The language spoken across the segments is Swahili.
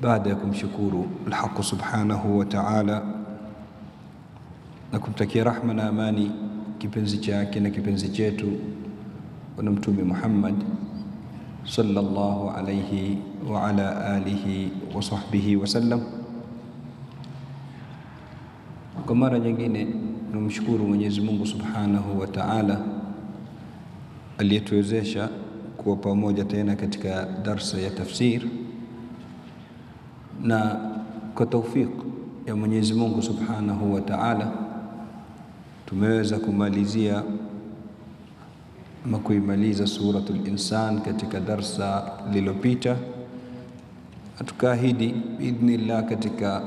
baada ya kumshukuru al-Haq subhanahu wa ta'ala na kumtakia rahma na amani kipenzi chake na kipenzi chetu na Mtume Muhammad sallallahu alayhi wa ala alihi wa sahbihi wa sallam. Kwa mara nyingine tunamshukuru Mwenyezi Mungu subhanahu wa ta'ala aliyetuwezesha kuwa pamoja tena katika darsa ya tafsir, na kwa tawfik ya Mwenyezi Mungu subhanahu wa ta'ala tumeweza kumalizia ama kuimaliza suratul Insan katika darsa lililopita. Tukaahidi biidhnillah katika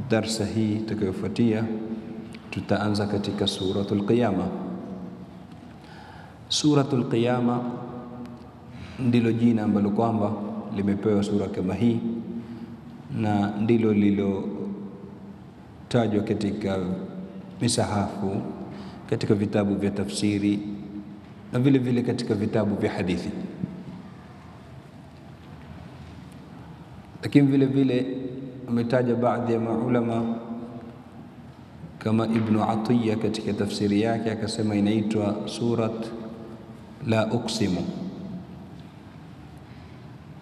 darsa hii itakayofuatia tutaanza katika suratul Qiyama. Suratul Qiyama ndilo jina ambalo kwamba limepewa sura kama hii, na ndilo lilotajwa katika misahafu, katika vitabu vya tafsiri na vile vile katika vitabu vya hadithi. Lakini vile vile umetaja baadhi ya maulama kama Ibn Atiyya katika tafsiri yake akasema inaitwa surat la uqsimu,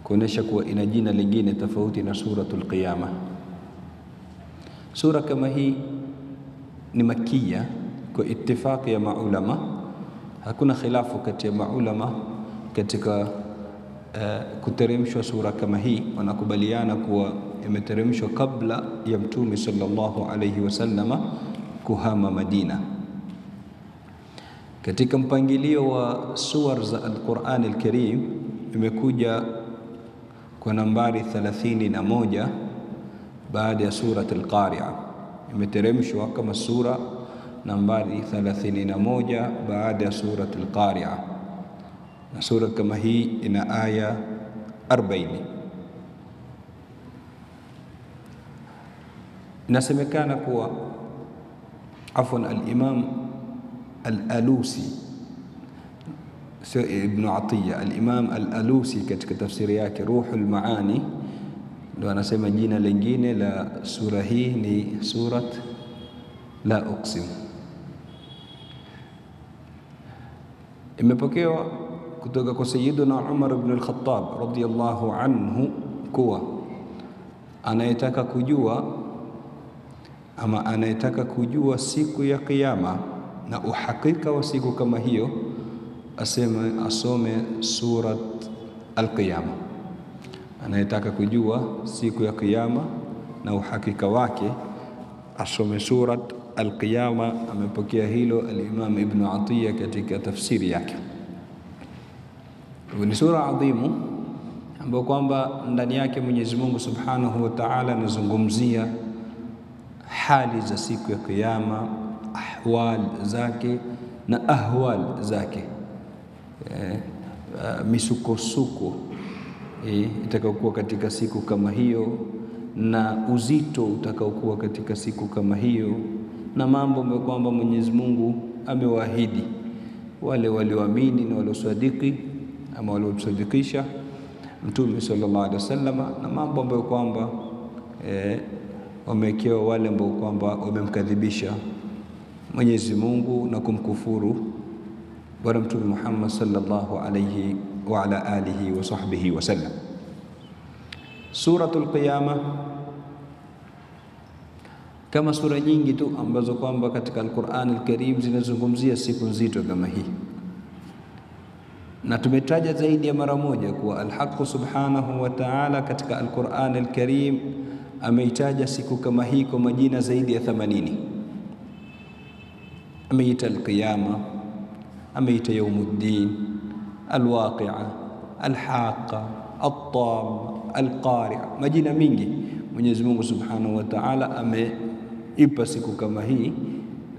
kuonesha kuwa ina jina lingine tofauti na suratul Qiyama. Sura kama hii ni makia kwa ittifaqi ya maulama, hakuna khilafu kati ya maulama katika kuteremshwa sura kama hii. Wanakubaliana kuwa imeteremshwa kabla ya Mtume sallallahu alayhi wasallama kuhama Madina. Katika mpangilio wa suwar za Al-Qur'an Al-Karim imekuja kwa nambari 31 baada ya surat Al-Qari'ah. Imeteremshwa kama sura nambari 31 baada ya surat Al-Qari'ah, na sura kama hii ina aya 40. Inasemekana kuwa al-Imam al-Alusi, Ibn Atiyya, al-Imam al-Alusi katika tafsiri yake Ruhul Maani ndio anasema jina lingine la sura hii ni surat la uqsim. Imepokewa kutoka kwa Sayyiduna Umar ibn al-Khattab radiyallahu anhu kuwa anayetaka kujua siku ya Kiyama na uhakika wa siku kama hiyo asome surat al-Qiyama. Anayetaka kujua siku ya Kiyama na uhakika wake asome surat al-Qiyama. Amepokea hilo al-Imam Ibn Atiyya katika tafsiri yake. Ni sura adhimu ambayo kwamba ndani yake Mwenyezi Mungu Subhanahu wa Ta'ala anazungumzia hali za siku ya Kiyama, ahwal zake na ahwal zake, misukosuko itakayokuwa katika siku kama hiyo, na uzito utakaokuwa katika siku kama hiyo, na mambo ambayo kwamba Mwenyezi Mungu amewaahidi wale walioamini na waliosadiki ama waliosadikisha Mtume sallallahu alaihi wasallam, na mambo ambayo kwamba wamekewa wale ambao kwamba wamemkadhibisha Mwenyezi Mungu na kumkufuru Bwana Mtume Muhammad sallallahu alayhi wa ala alihi wa sahbihi wa sallam. Suratul Qiyama kama sura nyingi tu ambazo kwamba katika Al-Qur'an Al-Karim zinazungumzia siku nzito kama hii, na tumetaja zaidi ya mara moja kuwa Al-Haq subhanahu wa ta'ala katika Al-Qur'an Al-Karim ameitaja siku kama hii kwa majina zaidi ya 80. Ameita Al-Qiyama, ameita Yawmuddin, Al-Waqi'a, Al-Haqqa, At-Tamma, Al-Qari'a, majina mingi Mwenyezi Mungu Subhanahu wa Ta'ala ameipa siku kama hii.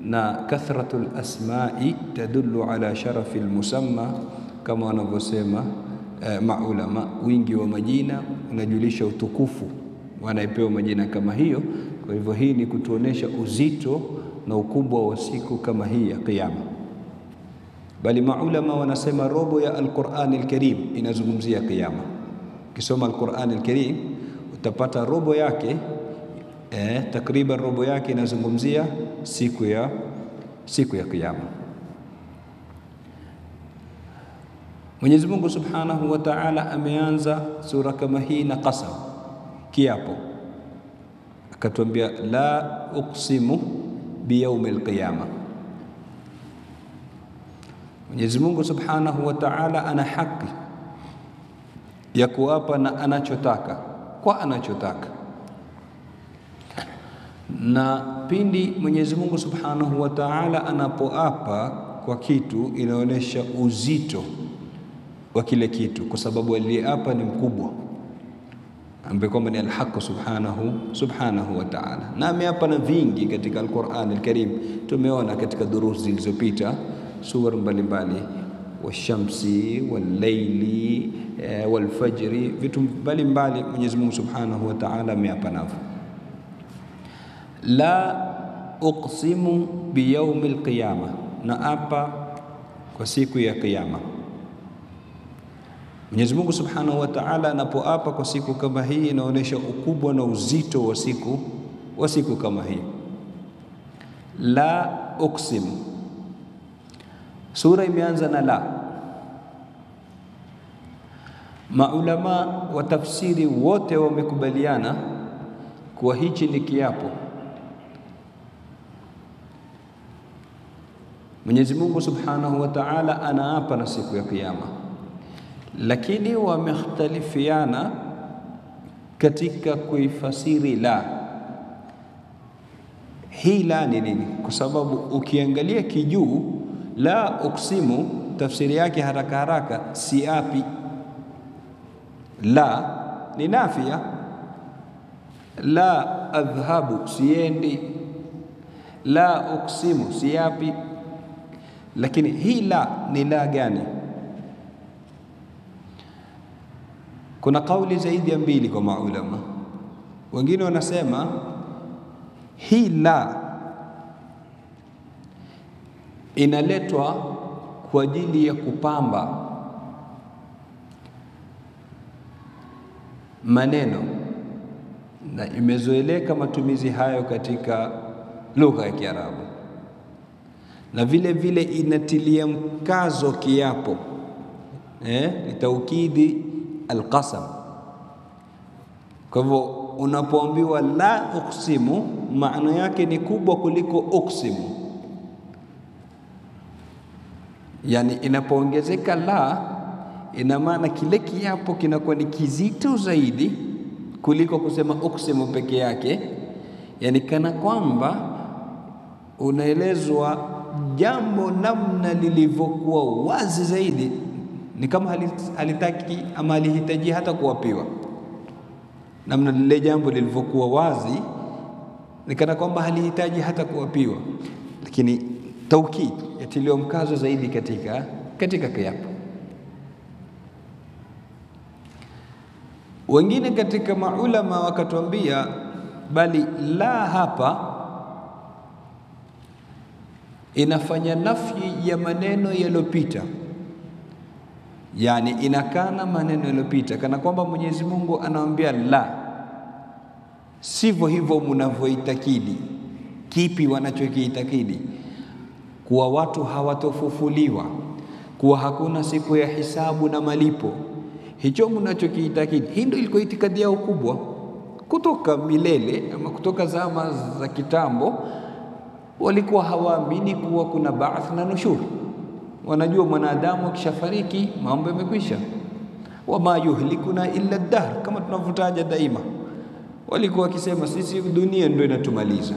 Na kathratul asma'i tadullu ala sharafil musamma, kama wanavyosema maulama, wingi wa majina unajulisha utukufu wanaipewa majina kama hiyo. Kwa hivyo hii ni kutuonesha uzito na ukubwa wa siku kama hii ya Kiyama. Bali maulama wanasema robo ya Al-Qur'an Al-Karim inazungumzia Kiyama. Ukisoma Al-Qur'an Al-Karim utapata robo yake takriban robo yake inazungumzia siku ya Kiyama. Mwenyezi Mungu Subhanahu wa Ta'ala ameanza sura kama hii na qasam, kiapo, akatuambia la uqsimu biyaumil qiyama. Mwenyezi Mungu Subhanahu wa Ta'ala ana haki ya kuapa na anachotaka kwa anachotaka, na pindi Mwenyezi Mungu Subhanahu wa Ta'ala anapoapa kwa kitu inaonyesha uzito wa kile kitu, kwa sababu aliyeapa ni mkubwa ambaye kwamba ni al-Haq subhanahu wa Ta'ala, na ameapa na vingi katika Al-Qur'an Al-Karim. Tumeona katika durusi zilizopita sura mbalimbali, washamsi wal-laili wal-fajri, vitu mbalimbali Mwenyezi Mungu Subhanahu wa Ta'ala ameapa navyo. La uqsimu biyaumil qiyama, na apa kwa siku ya Kiyama. Mwenyezi Mungu Subhanahu wa Ta'ala anapoapa kwa siku kama hii inaonyesha ukubwa na uzito wa siku kama hii. La uqsimu, sura imeanza na la. Maulama wa tafsiri wote wamekubaliana kuwa hichi ni kiapo. Mwenyezi Mungu Subhanahu wa Ta'ala anaapa na siku ya Kiyama, lakini wamekhtalifiana katika kuifasiri la. Hii la ni nini? Kwa sababu ukiangalia kijuu, la uksimu tafsiri yake haraka haraka si api. La ni nafia, la adhhabu siendi, la uksimu si api. Lakini hii la ni la gani? Kuna kauli zaidi ya mbili kwa maulama. Wengine wanasema hii la inaletwa kwa ajili ya kupamba maneno, na imezoeleka matumizi hayo katika lugha ya Kiarabu, na vile vile inatilia mkazo kiapo, litaukidi alqasam. Kwa hivyo unapoambiwa la uqsimu, maana yake ni kubwa kuliko uqsimu. Yani inapoongezeka la, ina maana kile kiapo kinakuwa ni kizito zaidi kuliko kusema uqsimu peke yake. Yani kana kwamba unaelezwa jambo namna lilivyokuwa wazi zaidi, ni kama halitaki ama halihitaji hata kuapiwa. Namna lile jambo lilivyokuwa wazi ni kana kwamba halihitaji hata kuapiwa, lakini taukid yatilio mkazo zaidi katika kiapo. Wengine katika maulama wakatuambia bali la hapa inafanya nafyi ya maneno yaliyopita, yani inakana maneno yaliyopita, kana kwamba Mwenyezi Mungu anawaambia la, sivyo hivyo mnavyoitakidi. Kipi wanachokiitakidi? Kuwa watu hawatofufuliwa, kuwa hakuna siku ya hisabu na malipo. Hicho mnachokiitakidi, hii ndio ilikuwa itikadi yao kubwa kutoka milele, ama kutoka zama za kitambo. Walikuwa hawaamini kuwa kuna ba'ath na nushur. Wanajua mwanadamu akishafariki mambo yamekwisha. Wama yuhlikuna illa ad-dahr, kama tunavutaja daima. Walikuwa wakisema sisi dunia ndio inatumaliza,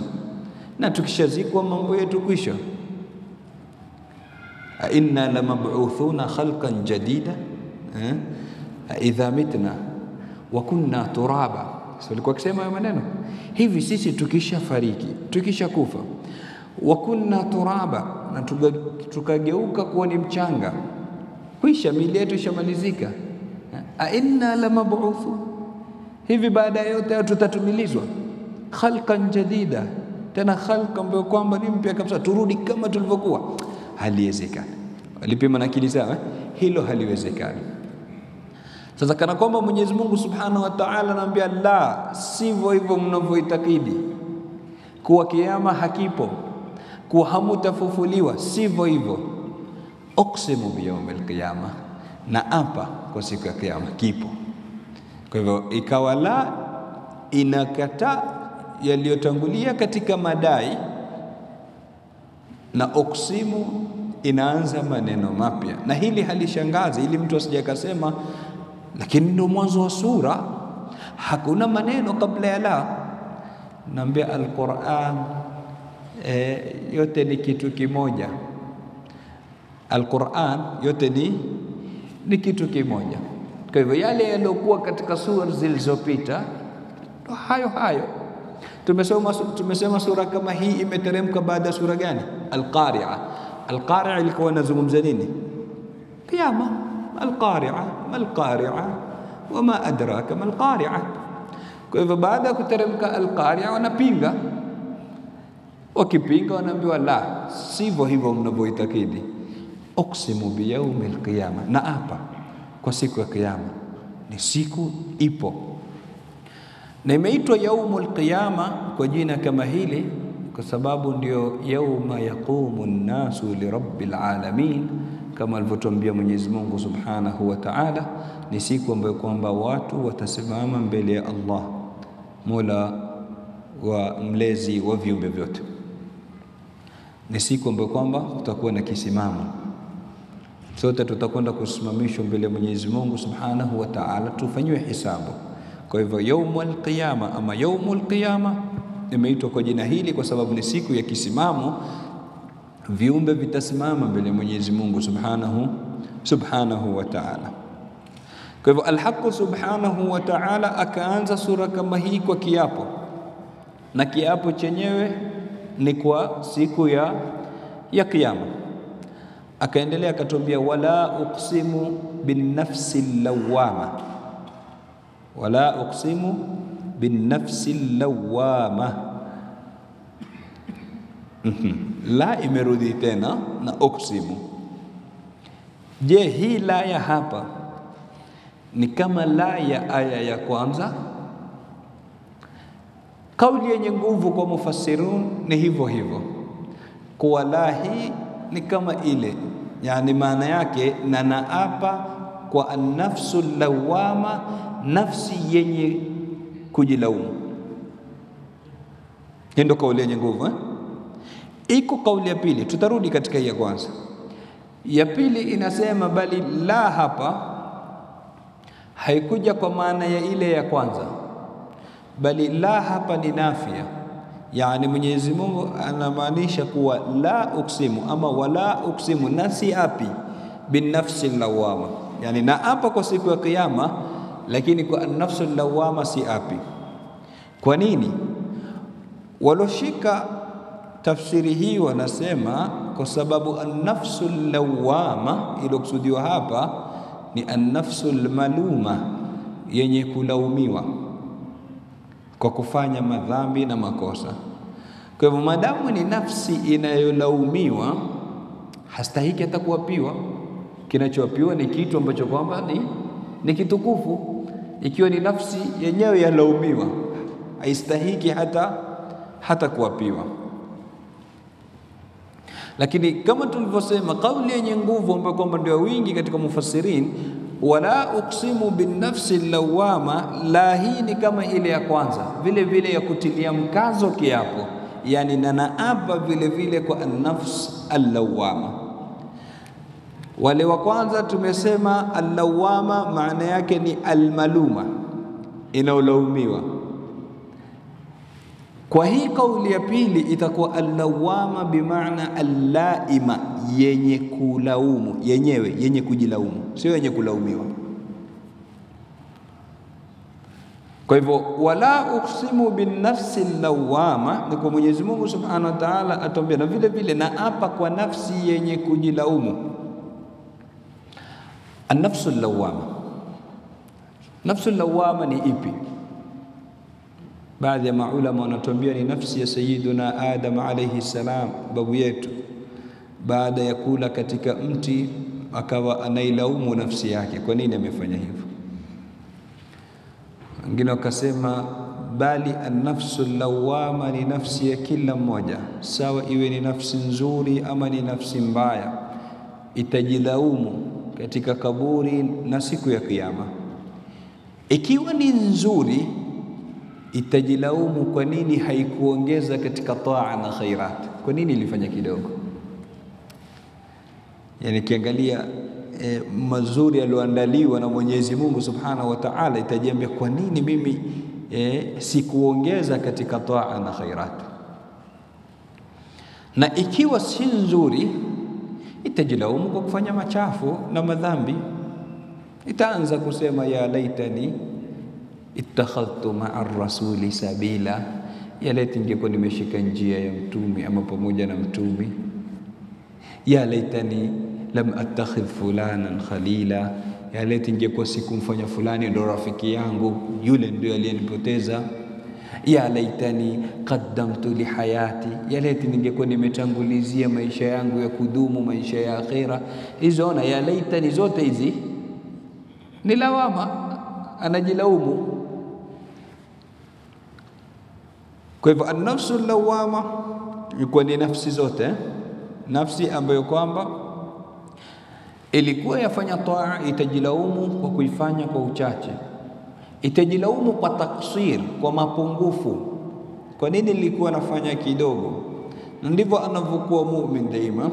na tukishazikwa mambo yetu kwisha. Inna lamab'uthuna khalqan jadida idha mitna wa kunna turaba. So walikuwa wakisema hayo maneno. Hivi sisi tukishafariki, tukishakufa, wa kunna turaba, na tukageuka kuwa ni mchanga, kwisha, mili yetu ishamalizika. Inna lamab'uthu, hivi baada ya yote tutatumilizwa khalqan jadida, tena khalqa ambayo kwamba ni mpya kabisa, turudi kama tulivyokuwa. Haliwezekani. Walipima na akili zao, hilo haliwezekani. Sasa kana kwamba Mwenyezi Mungu Subhanahu wa Ta'ala anambia la, sivyo hivyo mnavyoitakidi, kuwa kiyama hakipo, kuwa hamutafufuliwa, sivyo hivyo. Uqsimu biyawmil qiyama, na hapa kwa siku ya kiyama kipo. Kwa hivyo ikawa la inakata yaliyotangulia katika madai, na uqsimu inaanza maneno mapya. Na hili halishangazi, ili mtu asije akasema lakini ndio mwanzo wa sura, hakuna maneno kabla ya la. Naambia Al-Qur'an yote ni kitu kimoja. Al-Qur'an yote ni kitu kimoja. Kwa hivyo yale yaliokuwa katika sura zilizopita hayo. Tumesema sura kama hii imeteremka baada ya sura gani? Al-Qari'ah. Al-Qari'ah ilikuwa inazungumza nini? Kiyama. Al-Qari'ah, mal-Qari'ah wama adraka mal-Qari'ah. Kwa hivyo baada ya kuteremka Al-Qari'ah wanapinga. Wakipinga wanaambiwa la, sivyo hivyo mnavyoitakidi. Uqsimu biyawmil qiyama, na hapa kwa siku ya kiyama, ni siku ipo. Na imeitwa yaumul qiyama kwa jina kama hili kwa sababu ndio yauma yaqumu an-nasu li rabbil alamin, kama alivyotuambia Mwenyezi Mungu Subhanahu wa Ta'ala. Ni siku ambayo kwamba watu watasimama mbele ya Allah, Mola wa mlezi wa viumbe vyote. Ni siku ambayo kwamba tutakuwa na kisimamo, sote tutakwenda kusimamishwa mbele ya Mwenyezi Mungu Subhanahu wa Ta'ala, tufanyiwe hisabu. Kwa hivyo yaumul qiyama ama yaumul qiyama imeitwa kwa jina hili kwa sababu ni siku ya kisimamo, viumbe vitasimama mbele ya Mwenyezi Mungu Subhanahu wa Ta'ala. Kwa hivyo Al-Haqq Subhanahu wa Ta'ala akaanza sura kama hii kwa kiapo, na kiapo chenyewe ni kwa siku ya kiyama. Akaendelea akatuambia wala uqsimu bin nafsi lawama, wala uqsimu bin nafsi lawama. La imerudi tena na uqsimu. Je, hii la ya hapa ni kama la ya aya ya kwanza? Kauli yenye nguvu kwa mufassirun ni hivyo hivyo, kwa la hii ni kama ile, yani maana yake na naapa kwa an-nafsul lawama, nafsi yenye kujilaumu. Ndio kauli yenye nguvu. Iko kauli ya pili, tutarudi katika hii ya kwanza. Ya pili inasema bali la hapa haikuja kwa maana ya ile ya kwanza, bali la hapa ni nafia. Yani Mwenyezi Mungu anamaanisha kuwa la uksimu ama wala uksimu, nasi api bin nafsi lawama, yani na hapa kwa siku ya kiyama, lakini kwa nafsi lawama si api. Kwa nini? Waloshika tafsiri hii wanasema kwa sababu an-nafsu lawama iliyokusudiwa hapa ni an-nafsu maluma, yenye kulaumiwa kwa kufanya madhambi na makosa. Kwa hivyo madamu ni nafsi inayolaumiwa, hastahiki hata kuapiwa. Kinachoapiwa ni kitu ambacho kwamba ni kitukufu. Ikiwa ni nafsi yenyewe yalaumiwa, haistahiki hata kuapiwa. Lakini kama tulivyosema, kauli yenye nguvu ambayo kwamba ndio wingi katika mufassirin, wala uqsimu bin nafsi lawama, la hii ni kama ile ya kwanza vile vile ya kutilia mkazo kiapo, yani na naapa vile vile kwa an-nafs al-lawama. Wale wa kwanza tumesema al-lawama maana yake ni al-maluma, inaolaumiwa. Kwa hii kauli ya pili itakuwa al-lawama bimaana al-laima, yenye kulaumu, yenyewe yenye kujilaumu, sio yenye kulaumiwa. Kwa hivyo wala uqsimu bin nafsi lawama ni kwa Mwenyezi Mungu Subhanahu wa Ta'ala atuambia, na vile vile na hapa kwa nafsi yenye kujilaumu. An-nafsu lawama, nafsu lawama ni ipi? Baadhi ya maulama wanatuambia ni nafsi ya Sayyiduna Adam alayhi salam, babu yetu. Baada ya kula katika mti akawa anailaumu nafsi yake, kwa nini amefanya hivyo? Wengine wakasema bali an-nafsu lawama ni nafsi ya kila mmoja, sawa iwe ni nafsi nzuri ama ni nafsi mbaya, itajilaumu katika kaburi na siku ya Kiyama. Ikiwa ni nzuri, itajilaumu kwa nini haikuongeza katika taa na khairat, kwa nini ilifanya kidogo. Yani kiangalia mazuri yaliyoandaliwa na Mwenyezi Mungu Subhanahu wa Ta'ala, itajiambia kwa nini mimi sikuongeza katika taa na khairat. Na ikiwa si nzuri, itajilaumu kwa kufanya machafu na madhambi. Itaanza kusema ya laitani ittakhadhtu ma'a rasuli sabila, ya laiti ningekuwa nimeshika njia ya mtume ama pamoja na mtume. Ya laitani lam attakhidh fulanan khalila, ya laiti ningekuwa sikumfanya fulani ndo rafiki yangu, yule ndio aliyenipoteza. Ya laitani qaddamtu li hayati, ya laiti ningekuwa nimetangulizia maisha yangu ya kudumu, maisha ya akhira. Hizo na ya laitani zote hizi ni lawama, anajilaumu. Kwa hivyo an-nafsu lawama ilikuwa ni nafsi zote, nafsi ambayo kwamba ilikuwa yafanya taa itajilaumu kwa kuifanya kwa uchache, itajilaumu kwa taksir, kwa mapungufu. Kwa nini nilikuwa nafanya kidogo? Na ndivyo anavyokuwa muumini daima.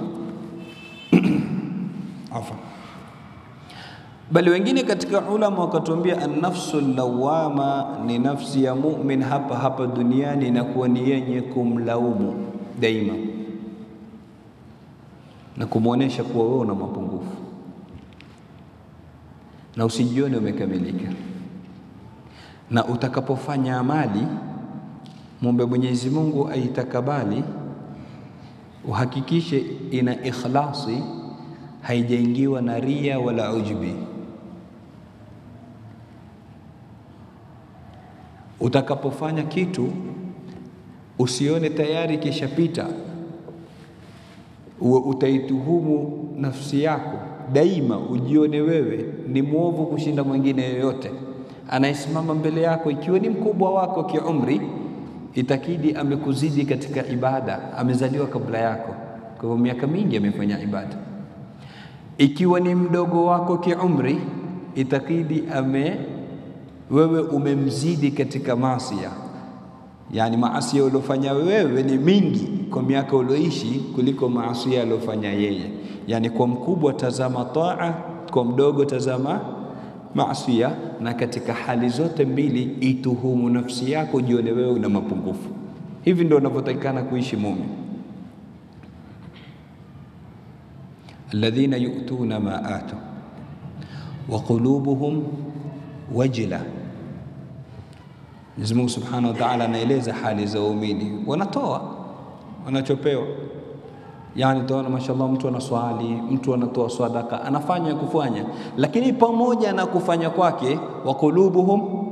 Bali wengine katika ulama wakatuambia an-nafsu lawama ni nafsi ya mu'min hapa duniani, na kuwa ni yenye kumlaumu daima na kumuonesha kuwa wewe una mapungufu na usijione umekamilika. Na utakapofanya amali, muombe Mwenyezi Mungu aitakabali, uhakikishe ina ikhlasi, haijaingiwa na ria wala ujbi. Utakapofanya kitu usione tayari kishapita, utaituhumu nafsi yako daima, ujione wewe ni muovu kushinda mwingine yoyote. Anayesimama mbele yako ikiwa ni mkubwa wako kiumri, itakidi amekuzidi katika ibada, amezaliwa kabla yako, kwa hivyo miaka mingi amefanya ibada. Ikiwa ni mdogo wako kiumri, itakidi wewe umemzidi katika maasiya, yani maasiya uliyofanya wewe ni mingi kwa miaka uloishi kuliko maasiya aliyofanya yeye. Yani kwa mkubwa tazama taa, kwa mdogo tazama maasiya. Na katika hali zote mbili ituhumu nafsi yako, jione wewe una mapungufu. Hivi ndio unavyotakikana kuishi muumini. alladhina yu'tuna ma atu wa qulubuhum wajila. Mwenyezi Mungu Subhanahu wa Ta'ala anaeleza hali za waumini, wanatoa wanachopewa. Yani tunaona mashallah, mtu anaswali, mtu anatoa sadaka, anafanya kufanya, lakini pamoja na kufanya kwake, wa qulubuhum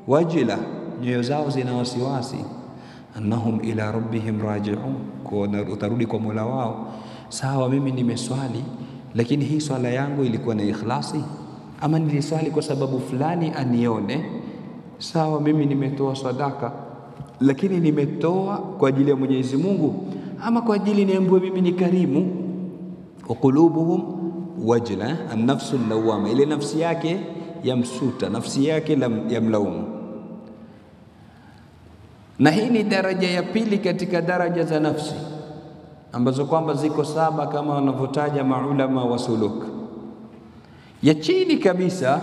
wajila, nyoyo zao zina wasiwasi, annahum ila rabbihim raji'un, kwa utarudi kwa Mola wao. Sawa, mimi nimeswali, lakini hii swala yangu ilikuwa na ikhlasi ama niliswali kwa sababu fulani anione? Sawa, mimi nimetoa sadaka, lakini nimetoa kwa ajili ya Mwenyezi Mungu ama kwa ajili niambiwe mimi ni karimu? Wa qulubuhum wajla, an-nafsu lawama, ile nafsi yake yamsuta, nafsi yake yamlaumu. Na hii ni daraja ya pili katika daraja za nafsi ambazo kwamba ziko 7 kama wanavyotaja maulama wa suluk. Ya chini kabisa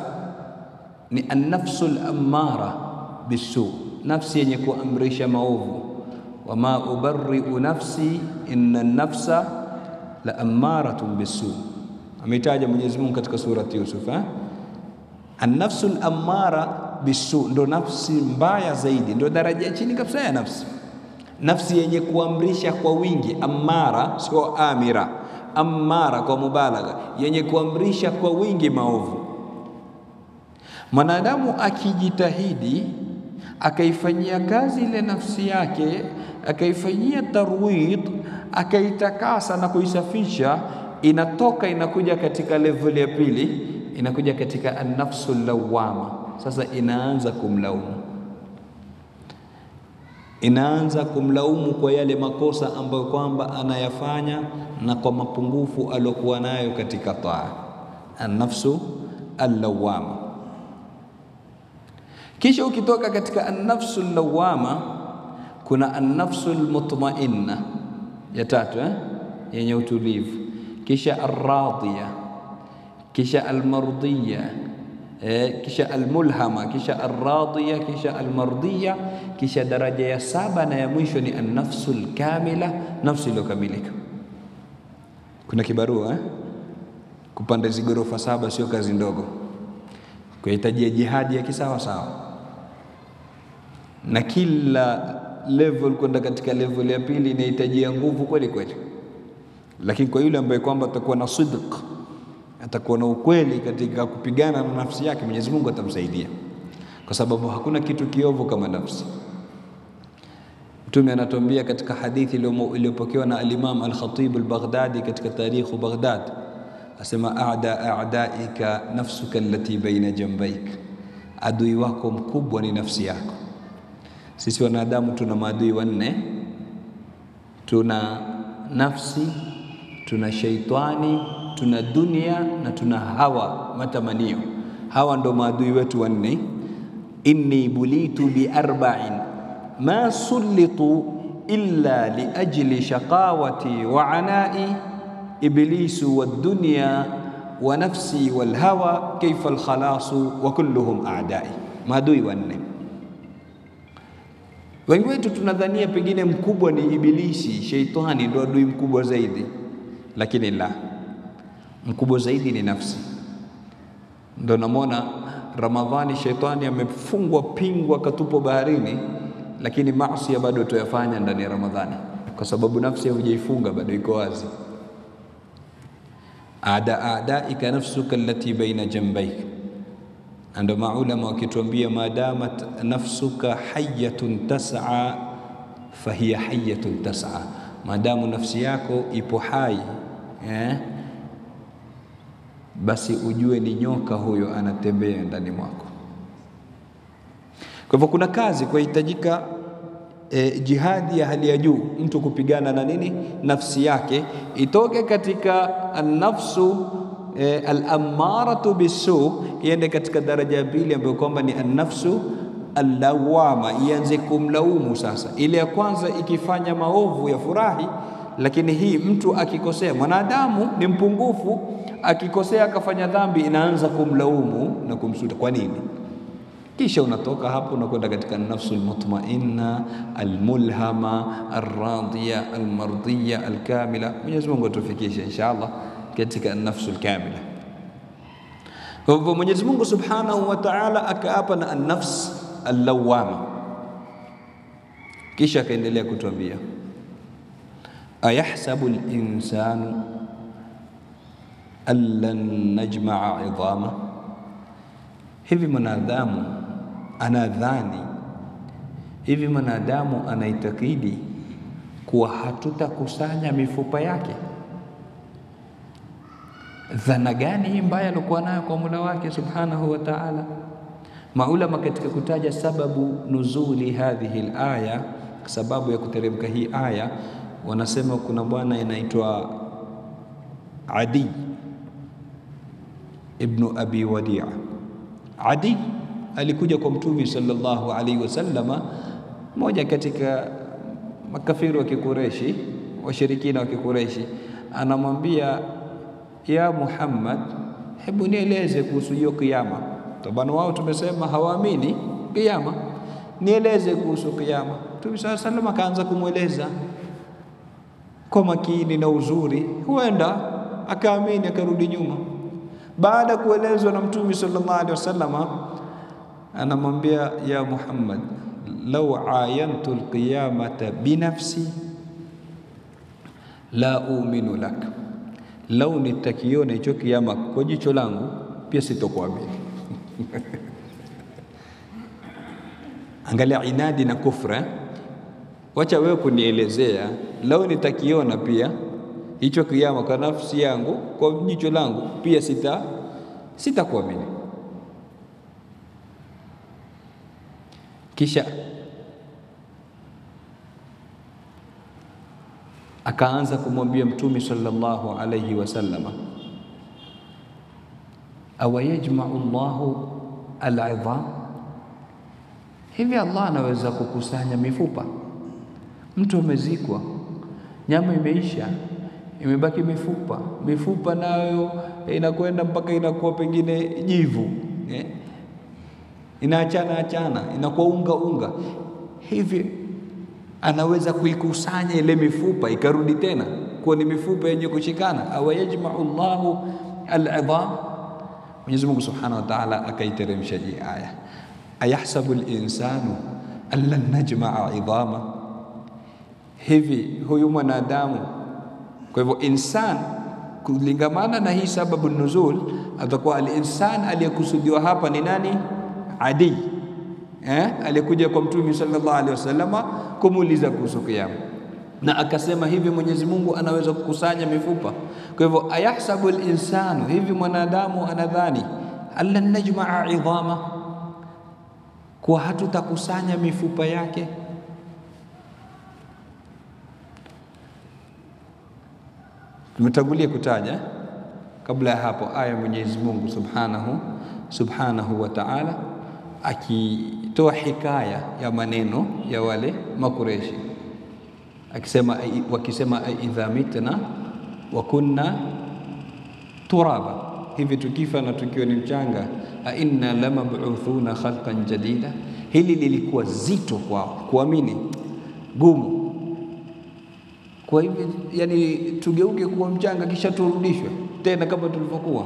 ni an-nafsu al-ammara bisu, nafsi yenye kuamrisha maovu. Wama ubarri'u nafsi inna an-nafsa la ammaratun bisu, ametaja Mwenyezi Mungu katika surati Yusuf. An-nafsu al-ammara bisu ndo nafsi mbaya zaidi, ndo daraja chini kabisa ya nafsi. Nafsi yenye kuamrisha kwa wingi, ammara sio amira, ammara kwa mubalagha, yenye kuamrisha kwa wingi maovu. Mwanadamu akijitahidi akaifanyia kazi ile nafsi yake, akaifanyia tarwid, akaitakasa na kuisafisha, inatoka inakuja katika level ya pili, inakuja katika an-nafsul lawama. sasa inaanza kumlaumu, inaanza kumlaumu kwa yale makosa ambayo kwamba anayafanya na kwa mapungufu aliyokuwa nayo katika taa. An-nafsu al-lawwama. Kisha ukitoka katika an-nafsu al-lawwama kuna an-nafsu al-mutma'inna ya tatu, yenye utulivu, kisha ar-radiya, kisha al-mardiya, kisha al-mulhama, kisha ar-radiya, kisha al-mardiya, kisha daraja ya saba na ya mwisho ni an-nafsu al-kamila, nafsi iliyokamilika. Kuna kibarua kupanda zigorofa 7 sio kazi ndogo, kuhitaji jihadi ya kisawa sawa, na kila level kwenda katika level ya pili inahitaji nguvu kweli kweli. Lakini kwa yule ambaye kwamba atakuwa na sidq, atakuwa na ukweli katika kupigana na nafsi yake, Mwenyezi Mungu atamsaidia, kwa sababu hakuna kitu kiovu kama nafsi. Mtume anatuambia katika hadithi iliyopokewa na al-Imam al-Khatib al-Baghdadi katika tarikh Baghdad, asema a'daika nafsuka allati baina jambayk, adui wako mkubwa ni nafsi yako. Sisi wanadamu tuna maadui wanne: tuna nafsi, tuna shaitani, tuna dunia na tuna hawa, matamanio. Hawa ndo maadui wetu wanne. Inni bulitu bi arba'in ma sullitu illa li ajli shaqawati wa anai, iblisu wad dunya wa nafsi wal hawa, kayfa al khalasu wa kulluhum a'dai. Maadui wanne. Wengi wetu tunadhania pengine mkubwa ni ibilisi, shaitani ndo adui mkubwa zaidi, lakini la, mkubwa zaidi ni nafsi. Ndo namona Ramadhani shaitani amefungwa pingwa katupwa baharini, lakini maasi bado tuyafanya ndani ya Ramadhani kwa sababu nafsi hujaifunga, bado iko wazi. A'daika nafsuka allati baina jambayk. Ando maulama wakituambia madamat nafsuka hayyatun tas'a fahiya hayyatun tas'a, madamu nafsi yako ipo hai basi ujue ni nyoka huyo anatembea ndani mwako. Kwa hivyo kuna kazi kuhitajika, jihadi ya hali ya juu, mtu kupigana na nini? Nafsi yake itoke katika an-nafsu al-ammaratu bisu, iende katika daraja ya pili ambayo kwamba ni an-nafsu al-lawama, ianze kumlaumu. Sasa ile ya kwanza ikifanya maovu ya furahi, lakini hii mtu akikosea, mwanadamu ni mpungufu, akikosea akafanya dhambi inaanza kumlaumu na kumsuta kwa nini. Kisha unatoka hapo unakwenda katika nafsul mutmainna, almulhama, arradiya, almardiya, alkamila. Mwenyezi Mungu atufikishe inshallah katika nafsul kamila. Kwa hivyo Mwenyezi Mungu Subhanahu wa Ta'ala akaapa na an-nafs al-lawwama, kisha akaendelea kutuambia ayahsabu al-insanu allan najma'a 'idhama, hivi mwanadamu anadhani, hivi mwanadamu anaitakidi kuwa hatutakusanya mifupa yake? Dhana gani hii mbaya alikuwa nayo kwa Mola wake Subhanahu wa Ta'ala? Maulama katika kutaja sababu nuzuli hadhihi al-aya, sababu ya kuteremka hii aya, wanasema kuna bwana anaitwa Adi ibn Abi Wadi'a. Adi alikuja kwa Mtume sallallahu alaihi wasallama, moja katika makafiri wa Kikureshi, washirikina wa Kikureshi, anamwambia ya Muhammad, hebu nieleze kuhusu hiyo kiyama. Tabana wao tumesema hawaamini kiyama, nieleze kuhusu kiyama. Mtume sallallahu alaihi wasallam akaanza kumweleza kwa makini na uzuri, huenda akaamini akarudi nyuma. Baada kuelezwa na Mtume sallallahu alaihi wasallam, anamwambia ya Muhammad, law ayantu alqiyamata binafsi la u'minu lak, lau nitakiona hicho kiyama kwa jicho langu pia sitokuamini. Angalia inadi na kufra. Wacha wewe kunielezea, lau nitakiona pia hicho kiyama kwa nafsi yangu, kwa jicho langu pia sitakuamini. Kisha akaanza kumwambia Mtume sallallahu alayhi wasallama, awa yajma'u Allahu al-'idham, hivi Allah anaweza kukusanya mifupa? Mtu amezikwa, nyama imeisha, imebaki mifupa, mifupa nayo inakwenda mpaka inakuwa pengine jivu, inaachana, inakuwa unga. Hivi anaweza kuikusanya ile mifupa ikarudi tena kuwa ni mifupa yenye kushikana? Awa yajma'u Allahu al-'idham. Mwenyezi Mungu Subhanahu wa Ta'ala akaiteremsha hii aya, ayahsabu al-insanu an lan najma'a 'idhama, hivi huyu mwanadamu. Kwa hivyo insan, kulingamana na hii sababu nuzul, atakuwa al-insan aliyekusudiwa hapa ni nani? Adi, alikuja kwa Mtume sallallahu alaihi wasallama kumuuliza kuhusu kiyama, na akasema hivi Mwenyezi Mungu anaweza kukusanya mifupa. Kwa hivyo ayahsabu al-insanu, hivi mwanadamu anadhani allan najma'a 'idhama, kwa hatutakusanya mifupa yake? Tumetangulia kutaja kabla ya hapo aya Mwenyezi Mungu subhanahu wa Ta'ala akitoa hikaya ya maneno ya wale Makureshi, wakisema idha mitna wa kunna turaba, hivi tukifa na tukiwa ni mchanga, a inna lamab'uthuna khalqan jadida. Hili lilikuwa zito kwao kuamini, gumu. Kwa hivyo yani tugeuke kuwa mchanga kisha turudishwe tena kama tulivyokuwa.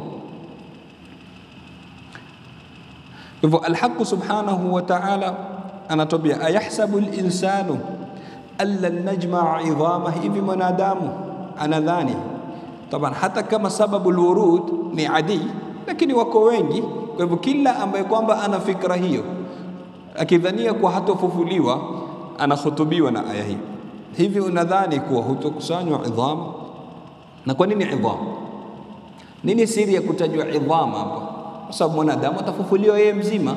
Hivyo al-Haqq subhanahu wa ta'ala anatubia, ayahsabu al-insanu alla najma'a 'idhama, hivi mwanadamu anadhani. Taban hata kama sababu al-wurud ni adi, lakini wako wengi. Kwa hivyo kila ambaye kwamba ana fikra hiyo akidhania kwa hatofufuliwa anahutubiwa na aya hii. Hivi unadhani kuwa hutokusanywa idham? Na kwa nini idham? Nini siri ya kutajwa idham hapa? Kwa sababu mwanadamu atafufuliwa yeye mzima,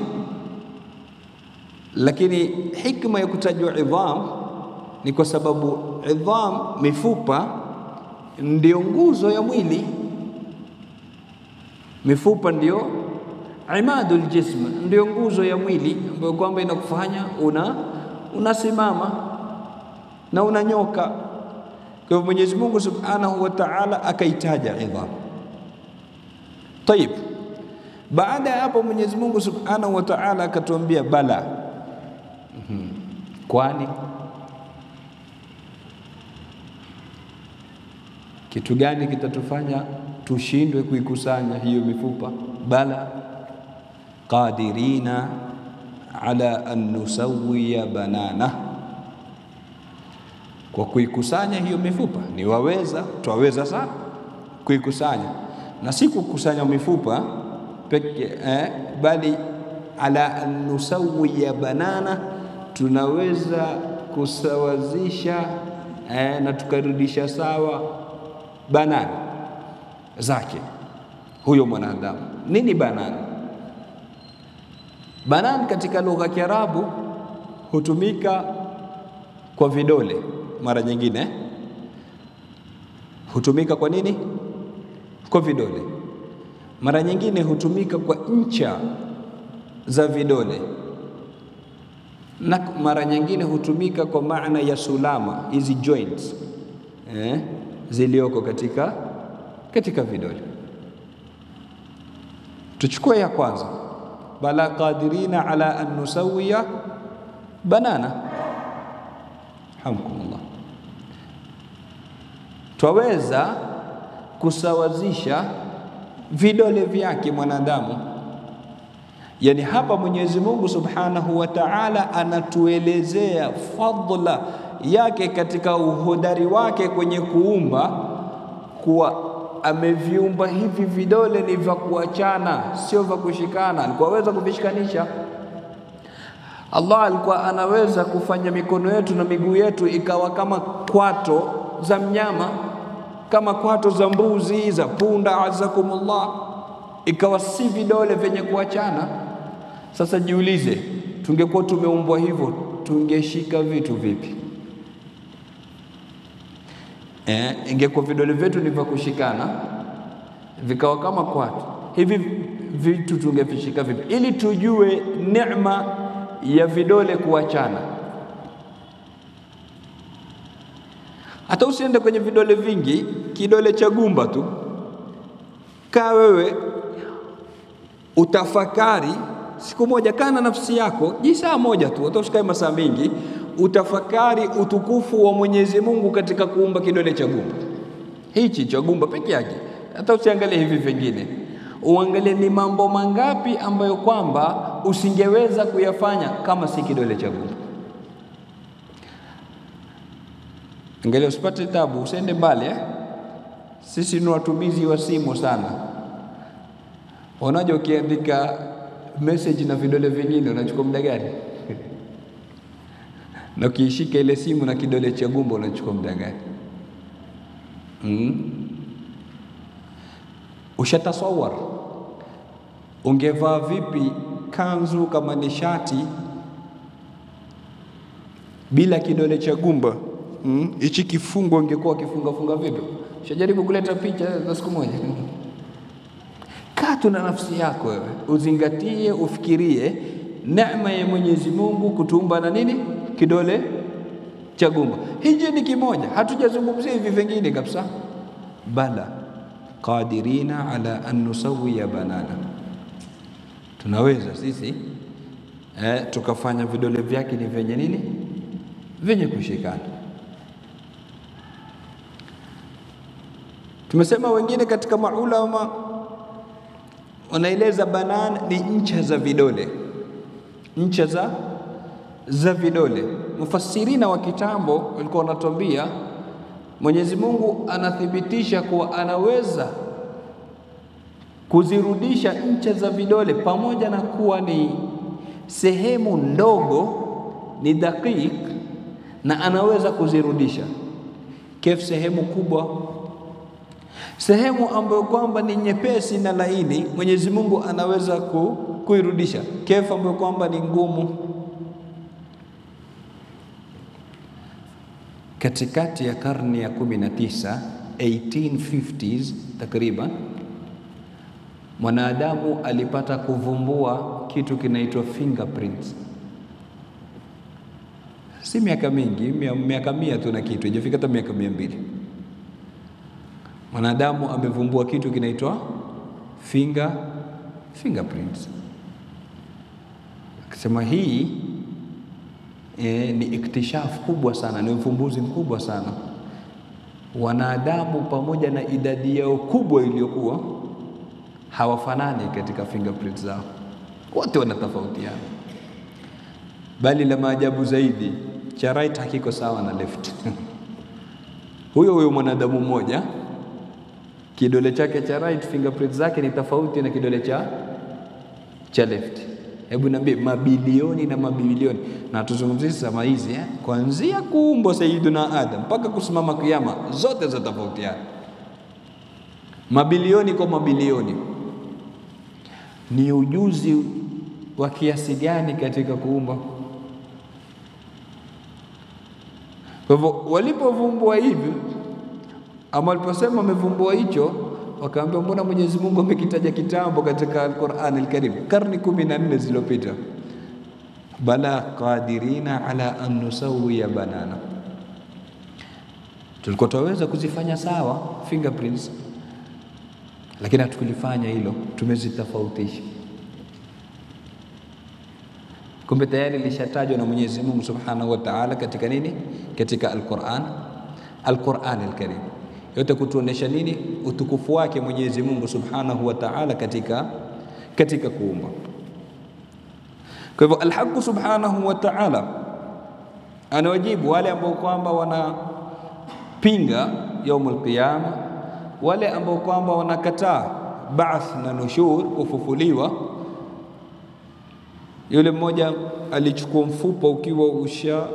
lakini hikma ya kutajwa idham ni kwa sababu idham, mifupa, ndio nguzo ya mwili. Mifupa ndio imadul jism, ndio nguzo ya mwili ambayo kwamba inakufanya unasimama na unanyoka. Kwa hivyo Mwenyezi Mungu Subhanahu wa Ta'ala akaitaja idham. Tayib, baada ya hapo Mwenyezi Mungu Subhanahu wa Ta'ala akatuambia bala. Kwani kitu gani kitatufanya tushindwe kuikusanya hiyo mifupa? Bala qadirina ala an nusawwiya banana, kwa kuikusanya hiyo mifupa ni twaweza sana kuikusanya, na si kukusanya mifupa peke bali ala an nusawwiya banana, tunaweza kusawazisha na tukarudisha sawa banana zake huyo mwanadamu. Nini banana? Banana katika lugha ya Kiarabu hutumika kwa vidole, mara nyingine hutumika kwa nini? Kwa vidole. Mara nyingine hutumika kwa ncha za vidole, na mara nyingine hutumika kwa maana ya sulama, hizi joints zilioko katika vidole. Tuchukue ya kwanza, bala qadirina ala an nusawwiya banana. Hamkumullah, twaweza kusawazisha vidole vyake mwanadamu. Yani hapa Mwenyezi Mungu Subhanahu wa Ta'ala anatuelezea fadla yake katika uhodari wake kwenye kuumba, kuwa ameviumba hivi vidole ni vya kuachana, sio vya kushikana. Alikuwa aweza kuvishikanisha. Allah alikuwa anaweza kufanya mikono yetu na miguu yetu ikawa kama kwato za mnyama, kama kwato za mbuzi, za punda, azakumullah, ikawa si vidole vyenye kuachana. Sasa jiulize, tungekuwa tumeumbwa hivyo, tungeshika vitu vipi? Ingekuwa vidole vyetu ni vya kushikana vikawa kama kwatu, hivi vitu tungevishika vipi ili tujue neema ya vidole kuachana? Hata usiende kwenye vidole vingi, kidole cha gumba tu. Kaa wewe utafakari siku moja, kana nafsi yako jisaa moja tu, hata usikae masaa mingi, utafakari utukufu wa Mwenyezi Mungu katika kuumba kidole cha gumba hichi cha gumba peke yake. Hata usiangalie hivi vingine, uangalie ni mambo mangapi ambayo kwamba usingeweza kuyafanya kama si kidole cha gumba. Angalia, usipate tabu, usiende mbali Sisi ni watumizi wa simu sana. Unaje ukiandika message na vidole vingine unachukua muda gani? Na ukishika ile simu na kidole cha gumba unachukua muda gani? Ushatasawar ungevaa vipi kanzu kama ni shati bila kidole cha gumba? Hichi kifungo ungekuwa kifunga vipi? Ushajaribu kuleta picha za siku moja? Kaa tu na nafsi yako wewe, uzingatie, ufikirie neema ya Mwenyezi Mungu kutuumba na nini? Kidole cha gumba. Hiji ni kimoja, hatujazungumzia hivi vingine kabisa. Bala qadirina ala an nusawiya banana, tunaweza sisi tukafanya vidole vyake ni vyenye nini? Vyenye kushikana. Tumesema wengine katika maulama wanaeleza banana ni ncha za vidole, ncha za vidole. Mufassirina wa kitambo walikuwa wanatuambia Mwenyezi Mungu anathibitisha kuwa anaweza kuzirudisha ncha za vidole, pamoja na kuwa ni sehemu ndogo, ni dakik, na anaweza kuzirudisha. Kef sehemu kubwa, sehemu ambayo kwamba ni nyepesi na laini, Mwenyezi Mungu anaweza kuirudisha. Kef ambayo kwamba ni ngumu. Katikati ya karne ya 19, 1850s takriban, mwanadamu alipata kuvumbua kitu kinaitwa fingerprints. Si miaka mingi, miaka 100 tu na kitu, haijafika hata miaka 200. Mwanadamu amevumbua kitu kinaitwa fingerprints. Akisema hii ni iktishafu kubwa sana, ni ufumbuzi mkubwa sana. Wanadamu pamoja na idadi yao kubwa iliyokuwa, hawafanani katika fingerprints zao, wote wanatofautiana. Bali la maajabu zaidi, cha right hakiko sawa na left. Huyo mwanadamu mmoja, kidole chake cha right, fingerprints zake ni tofauti na kidole cha left. Hebu niambie, mabilioni na mabilioni, na tuzungumzie sama hizi kuanzia kuumbwa Sayyiduna Adam mpaka kusimama kiyama, zote za tofautiana. Mabilioni kwa mabilioni. Ni ujuzi wa kiasi gani katika kuumba? Kwa hivyo walipovumbua hivi, ama waliposema wamevumbua hicho, wakaambia mbona Mwenyezi Mungu amekitaja kitambo katika Al-Qur'an Al-Karim, karne 14 zilizopita. Bala qadirina ala an nusawiya banana, tulikuwa tunaweza kuzifanya sawa fingerprints, lakini hatukulifanya hilo, tumezitofautisha. Kumbe tayari lishatajwa na Mwenyezi Mungu Subhanahu wa Ta'ala katika nini? Katika Al-Qur'an Al-Karim. Yote kutuonesha nini? Utukufu wake Mwenyezi Mungu Subhanahu wa Ta'ala katika kuumba. Kwa hivyo Al-Haqq Subhanahu wa Ta'ala anawajibu wale ambao kwamba wanapinga yaumul qiyama, wale ambao kwamba wanakataa ba'th na nushur, kufufuliwa. Yule mmoja alichukua mfupa ukiwa ushalainika,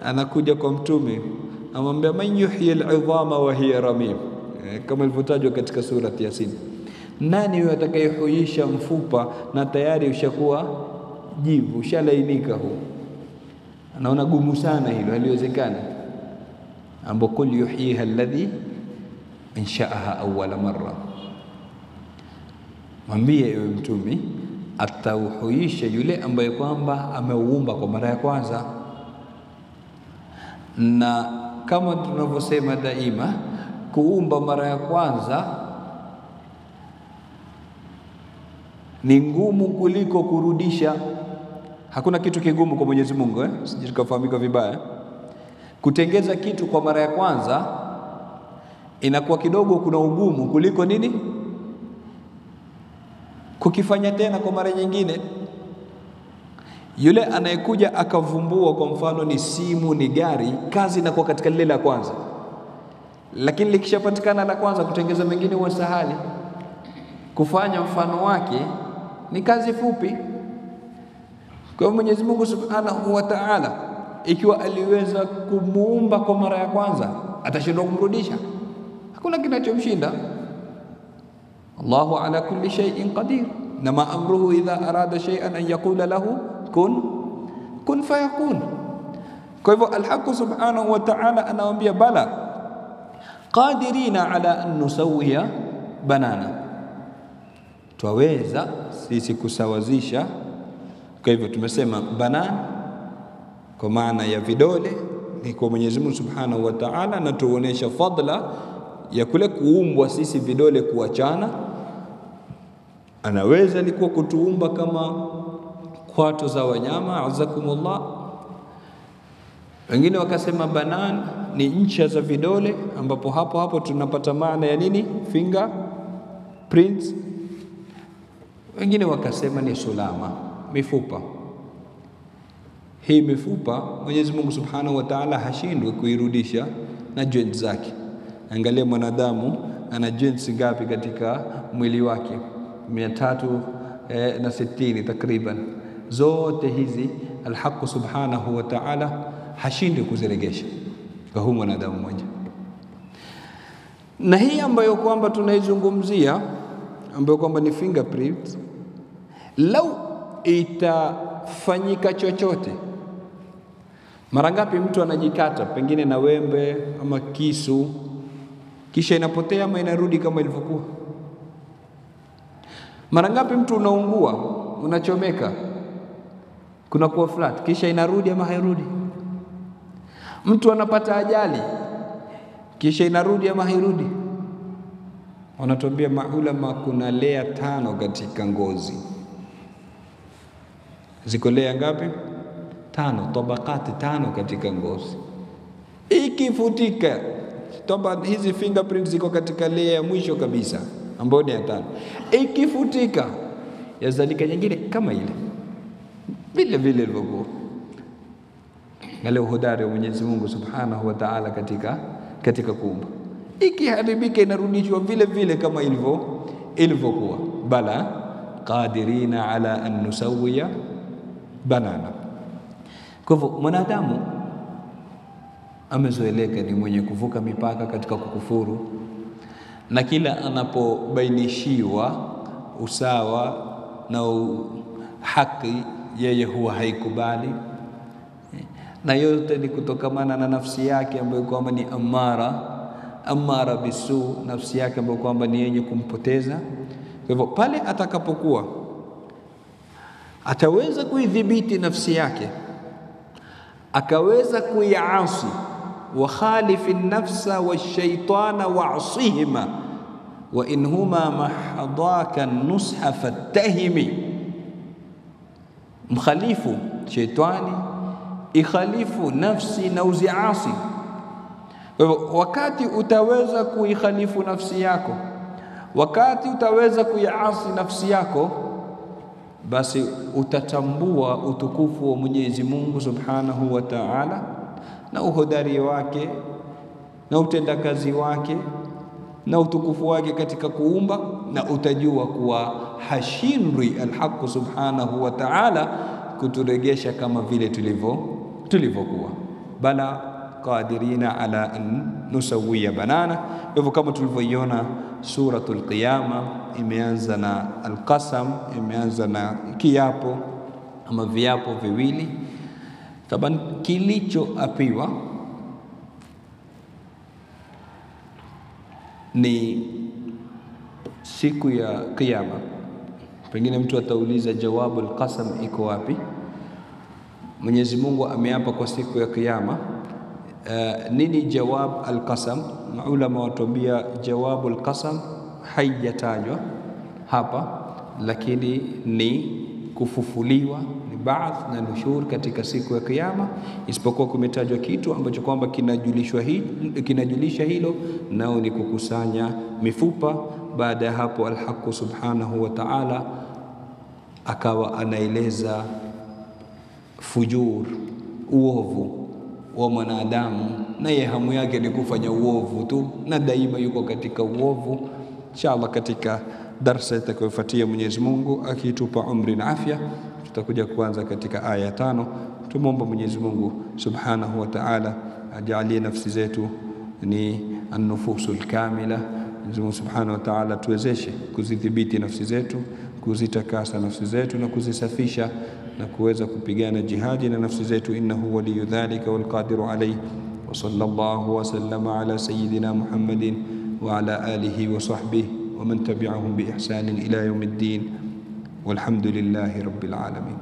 anakuja kwa Mtume, amwambia man yuhyi al-'idhama wa hiya ramim, kama ilivyotajwa katika surati Yasin. Nani huyo atakayehuisha mfupa na tayari ushakuwa jivu, ushalainika? Huu anaona gumu sana hilo, haliwezekani. Ambo kul yuhyiha alladhi ansha'aha awwala marra, mwambie ewe mtumi, atauhuisha yule ambaye kwamba ameuumba kwa mara ya kwanza. Na kama tunavyosema daima, kuumba mara ya kwanza ni ngumu kuliko kurudisha. Hakuna kitu kigumu kwa Mwenyezi Mungu, sijikafahamika vibaya. Kutengeza kitu kwa mara ya kwanza inakuwa kidogo kuna ugumu kuliko nini? Kukifanya tena kwa mara nyingine. Yule anayekuja akavumbua, kwa mfano ni simu, ni gari, kazi inakuwa katika lile la kwanza. Lakini likishapatikana la kwanza, kutengeza mengine huwa sahali. Kufanya mfano wake ni kazi fupi. Kwa Mwenyezi Mungu Subhanahu wa Ta'ala, ikiwa aliweza kumuumba kwa mara ya kwanza, atashindwa kumrudisha? Hakuna kinachomshinda. Allahu ala kulli shay'in qadir, nama amruhu idha arada shay'an an yaqula lahu kun fayakun. Kwa hivyo Al-Haq Subhanahu wa Ta'ala anawaambia bala qadirina ala an nusawiya banana, twaweza sisi kusawazisha. Kwa hivyo tumesema banana kwa maana ya vidole ni kwa Mwenyezi Mungu Subhanahu wa Ta'ala, na tuonesha fadla ya kule kuumbwa sisi vidole kuachana. Anaweza alikuwa kutuumba kama kwato za wanyama, azakumullah. Wengine wakasema banana ni ncha za vidole, ambapo hapo tunapata maana ya nini? Finger prints. Wengine wakasema ni sulama, mifupa. Hii mifupa Mwenyezi Mungu Subhanahu wa Ta'ala hashindwi kuirudisha na joints zake. Angalia mwanadamu ana joints ngapi katika mwili wake? 360 takriban. Zote hizi Al-Haq Subhanahu wa Ta'ala hashindwi kuziregesha kwa huyu mwanadamu mmoja. Na hii ambayo kwamba tunaizungumzia, ambayo kwamba ni fingerprint, lau itafanyika chochote, mara ngapi mtu anajikata pengine na wembe ama kisu, kisha inapotea ama inarudi kama ilivyokuwa? Mara ngapi mtu unaungua, unachomeka, kuna kuwa flat, kisha inarudi ama hairudi? Mtu anapata ajali, kisha inarudi ama hairudi? Wanatuambia maulama kuna layer 5 katika ngozi. Ziko layer ngapi? 5, tabakati 5 katika ngozi. Ikifutika, hizi fingerprints ziko katika layer ya mwisho kabisa ambayo ni ya 5. Ikifutika, yazalika nyingine kama ile vile ilivyokuwa. Ngale uhodari wa Mwenyezi Mungu Subhanahu wa Ta'ala katika kuumba. Ikiharibika inarudishwa vile kama ilivyokuwa. Bala qadirina ala an nusawiya banana. Kwa hivyo mwanadamu amezoeleka ni mwenye kuvuka mipaka katika kukufuru, na kila anapobainishiwa usawa na haki yeye huwa haikubali. Na yote ni kutokamana na nafsi yake ambayo kwamba ni amara bisu, nafsi yake ambayo kwamba ni yenye kumpoteza. Kwa hivyo pale atakapokuwa ataweza kuidhibiti nafsi yake, akaweza kuiasi, wa khalifi nafsa wa shaitana wa'sihima wa inhuma mahadaka nusha fattahimi, mkhalifu shaitani, ikhalifu nafsi na uziasi. Kwa hivyo wakati utaweza kuikhalifu nafsi yako, wakati utaweza kuiasi nafsi yako, basi utatambua utukufu wa Mwenyezi Mungu Subhanahu wa Ta'ala na uhodari wake na utendakazi wake na utukufu wake katika kuumba, na utajua kuwa hashindwi Al-Haq Subhanahu wa Ta'ala kuturegesha kama vile tulivyokuwa. Bala qadirina ala an nusawiya banana. Hivyo kama tulivyoiona suratul Qiyama imeanza na al-qasam, imeanza na kiapo ama viapo viwili. Taban kilichoapiwa ni siku ya Kiyama. Pengine mtu atauliza jawabu al-qasam iko wapi? Mwenyezi Mungu ameapa kwa siku ya Kiyama. Nini jawab al-qasam? Maulama watuambia jawabu al-qasam haijatajwa hapa, lakini ni kufufuliwa, ni ba'ath na nushur katika siku ya Kiyama, isipokuwa kumetajwa kitu ambacho kwamba kinajulisha hilo, nao ni kukusanya mifupa. Baada ya hapo al-Haqq subhanahu wa ta'ala akawa anaeleza fujur, uovu wa mwanadamu, na yeye hamu yake ni kufanya uovu tu, na daima yuko katika uovu. Inshallah katika darasa itakayofuatia, Mwenyezi Mungu akitupa umri na afya, tutakuja kuanza katika aya 5. Tumomba Mwenyezi Mungu subhanahu wa ta'ala ajalie nafsi zetu ni an-nufusul kamila. Mwenyezi Mungu subhanahu wa ta'ala tuwezeshe kuzidhibiti nafsi zetu, kuzitakasa nafsi zetu na kuzisafisha na kuweza kupigana jihadi na nafsi zetu. Innahu waliyu dhalika wal qadiru alayhi. Wa sallallahu wa sallama ala sayyidina Muhammadin wa ala alihi wa sahbihi wa man tabi'ahum bi ihsanin ila yawmiddin. Walhamdulillahi rabbil alamin.